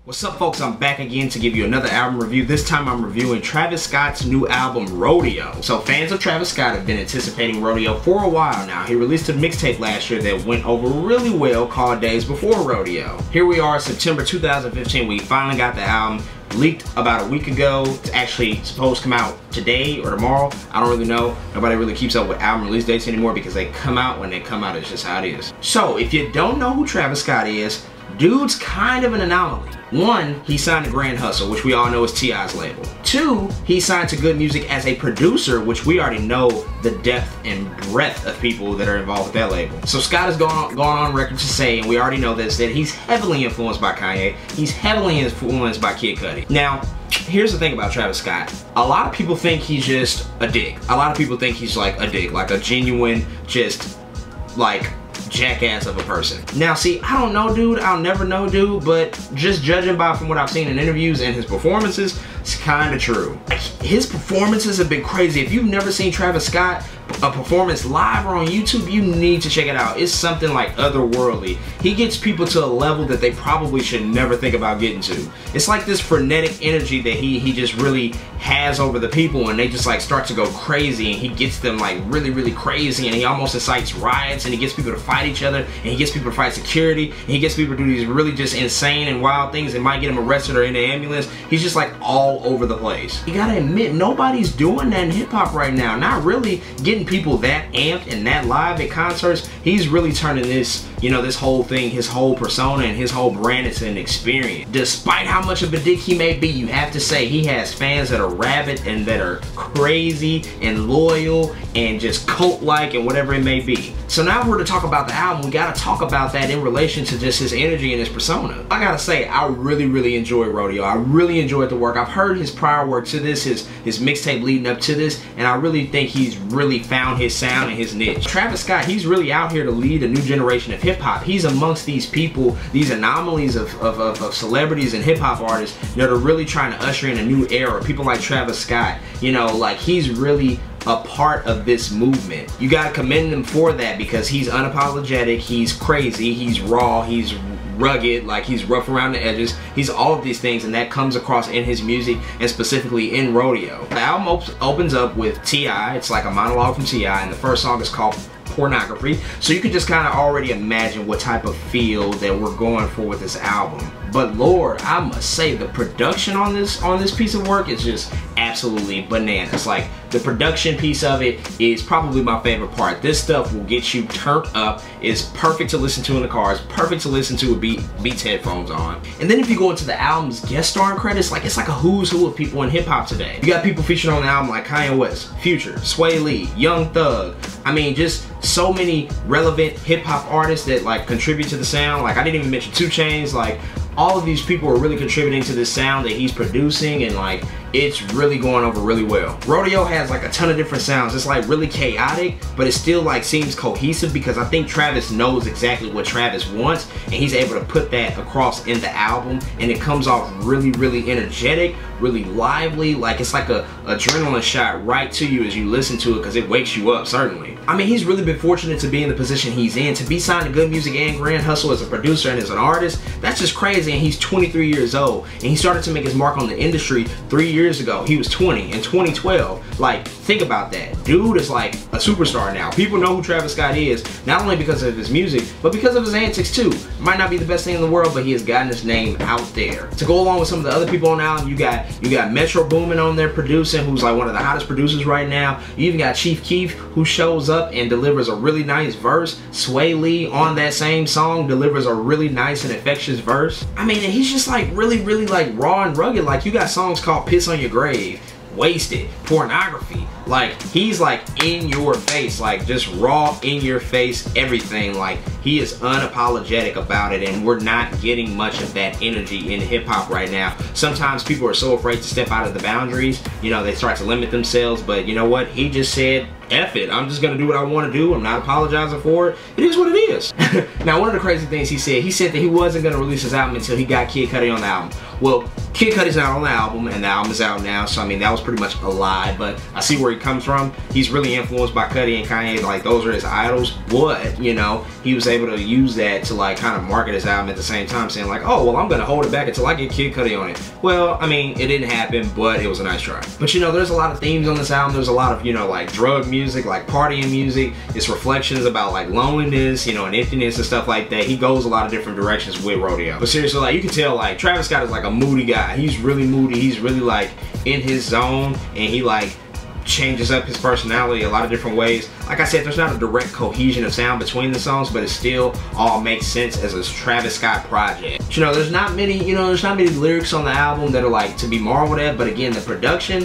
What's up, folks? I'm back again to give you another album review. This time I'm reviewing Travis Scott's new album, Rodeo. So fans of Travis Scott have been anticipating Rodeo for a while now. He released a mixtape last year that went over really well called Days Before Rodeo. Here we are, September 2015. We finally got the album. Leaked about a week ago. It's actually supposed to come out today or tomorrow. I don't really know. Nobody really keeps up with album release dates anymore because they come out when they come out. It's just how it is. So if you don't know who Travis Scott is, dude's kind of an anomaly. One, he signed to Grand Hustle, which we all know is T.I.'s label. Two, he signed to Good Music as a producer, which we already know the depth and breadth of people that are involved with that label. So Scott has gone on record to say, and we already know this, that he's heavily influenced by Kanye. He's heavily influenced by Kid Cudi. Now, here's the thing about Travis Scott. A lot of people think he's just a dick. A lot of people think he's like a dick, like a genuine, just like jackass of a person. Now see, I don't know dude, I'll never know dude, but just judging by from what I've seen in interviews and his performances, it's kind of true. Like, his performances have been crazy. If you've never seen Travis Scott a performance live or on YouTube, you need to check it out. It's something like otherworldly. He gets people to a level that they probably should never think about getting to. It's like this frenetic energy that he just really has over the people, and they just like start to go crazy, and he gets them like really crazy, and he almost incites riots, and he gets people to fight each other, and he gets people to fight security, and he gets people to do these really just insane and wild things that might get him arrested or in the ambulance. He's just like all over the place. You gotta admit, nobody's doing that in hip-hop right now. Not really getting people that amped and that live at concerts. He's really turning this, you know, this whole thing, his whole persona and his whole brand into an experience. Despite how much of a dick he may be, you have to say he has fans that are rabid and that are crazy and loyal and just cult-like and whatever it may be. So now if we're to talk about the album, we gotta talk about that in relation to just his energy and his persona. I gotta say, I really enjoyed Rodeo. I really enjoyed the work. I've heard his prior work to this, his mixtape leading up to this, and I really think he's really found his sound and his niche. Travis Scott, he's really out here to lead a new generation of hip-hop. He's amongst these people, these anomalies of celebrities and hip-hop artists that are really trying to usher in a new era. People like Travis Scott, you know, like he's really a part of this movement. You gotta commend him for that because he's unapologetic, he's crazy, he's raw, he's rugged, like he's rough around the edges. He's all of these things, and that comes across in his music and specifically in Rodeo. The album opens up with T.I. It's like a monologue from T.I. and the first song is called Pornography. So you can just kind of already imagine what type of feel that we're going for with this album. But Lord, I must say the production on this piece of work is just absolutely bananas. Like the production piece of it is probably my favorite part. This stuff will get you turned up. It's perfect to listen to in the car. It's perfect to listen to with Beats headphones on. And then if you go into the album's guest starring credits, like it's like a who's who of people in hip hop today. You got people featured on the album like Kanye West, Future, Swae Lee, Young Thug. I mean, just so many relevant hip hop artists that like contribute to the sound. Like I didn't even mention Chainz. Like all of these people are really contributing to this sound that he's producing, and like it's really going over really well. Rodeo has like a ton of different sounds. It's like really chaotic, but it still like seems cohesive because I think Travis knows exactly what Travis wants, and he's able to put that across in the album, and it comes off really energetic, really lively. Like it's like a adrenaline shot right to you as you listen to it because it wakes you up, certainly. I mean, he's really been fortunate to be in the position he's in, to be signed to Good Music and Grand Hustle as a producer and as an artist. That's just crazy, and he's 23 years old, and he started to make his mark on the industry 3 years ago. He was 20 in 2012. Like, think about that. Dude is like a superstar now. People know who Travis Scott is, not only because of his music, but because of his antics too. Might not be the best thing in the world, but he has gotten his name out there. To go along with some of the other people on the album, you got Metro Boomin on there producing, who's like one of the hottest producers right now. You even got Chief Keef, who shows up and delivers a really nice verse. Swae Lee on that same song delivers a really nice and infectious verse. I mean, and he's just like really like raw and rugged. Like you got songs called Piss on Your Grave, Wasted, Pornography. Like he's like in your face, like just raw in your face everything. Like he is unapologetic about it, and we're not getting much of that energy in hip hop right now. Sometimes people are so afraid to step out of the boundaries, you know, they start to limit themselves, but you know what, he just said F it, I'm just gonna do what I want to do. I'm not apologizing for it. It is what it is. Now, one of the crazy things he said that he wasn't gonna release his album until he got Kid Cudi on the album. Well, Kid Cudi's not on the album, and the album is out now, so I mean, that was pretty much a lie, but I see where he comes from. He's really influenced by Cudi and Kanye, like those are his idols, but, you know, he was able to use that to like kind of market his album at the same time, saying like, oh, well, I'm gonna hold it back until I get Kid Cudi on it. Well, I mean, it didn't happen, but it was a nice try. But you know, there's a lot of themes on this album. There's a lot of, you know, like drug music, like partying music. It's reflections about like loneliness, you know, and emptiness and stuff like that. He goes a lot of different directions with Rodeo. But seriously, like you can tell like Travis Scott is like a moody guy. He's really moody. He's really like in his zone, and he like changes up his personality a lot of different ways. Like I said, there's not a direct cohesion of sound between the songs, but it still all makes sense as a Travis Scott project. But, you know, there's not many lyrics on the album that are like to be marveled at, but again, the production,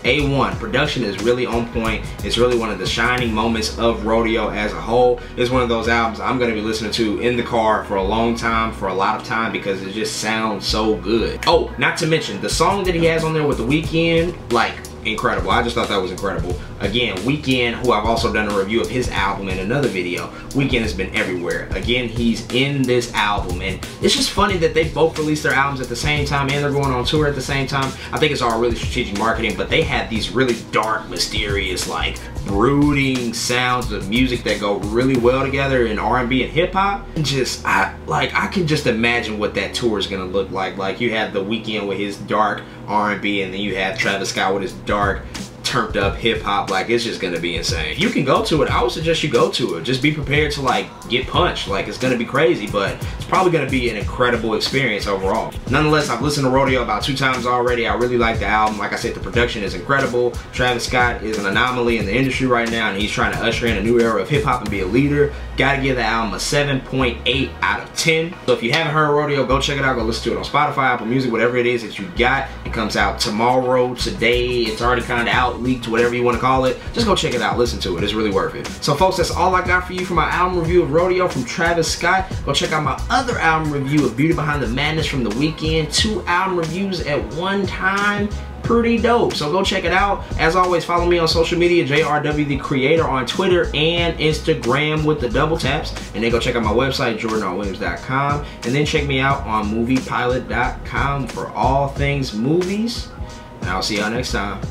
A1. Production is really on point. It's really one of the shining moments of Rodeo as a whole. It's one of those albums I'm going to be listening to in the car for a long time, for a lot of time, because it just sounds so good. Oh, not to mention the song that he has on there with the Weeknd, like incredible. I just thought that was incredible. Again, Weeknd, who I've also done a review of his album in another video. Weeknd has been everywhere. Again, he's in this album, and it's just funny that they both released their albums at the same time and they're going on tour at the same time. I think it's all really strategic marketing, but they have these really dark, mysterious, like brooding sounds of music that go really well together in R&B and hip hop. And just, I can just imagine what that tour is gonna look like. Like you have the Weeknd with his dark R&B, and then you have Travis Scott with his dark, turned up hip hop. Like it's just gonna be insane. If you can go to it, I would suggest you go to it. Just be prepared to like get punched. Like it's gonna be crazy, but it's probably gonna be an incredible experience overall. Nonetheless, I've listened to Rodeo about 2 times already. I really like the album. Like I said, the production is incredible. Travis Scott is an anomaly in the industry right now, and he's trying to usher in a new era of hip hop and be a leader. Gotta give the album a 7.8 out of 10. So if you haven't heard Rodeo, go check it out. Go listen to it on Spotify, Apple Music, whatever it is that you got. It comes out tomorrow, today. It's already kind of out, leaked, whatever you want to call it. Just go check it out, listen to it. It's really worth it. So folks, that's all I got for you for my album review of Rodeo from Travis Scott. Go check out my other album review of Beauty Behind the Madness from the Weeknd. 2 album reviews at one time. Pretty dope. So go check it out. As always, follow me on social media, JRW the Creator on Twitter and Instagram with the double taps. And then go check out my website, jordanrwilliams.com. And then check me out on moviepilot.com for all things movies. And I'll see y'all next time.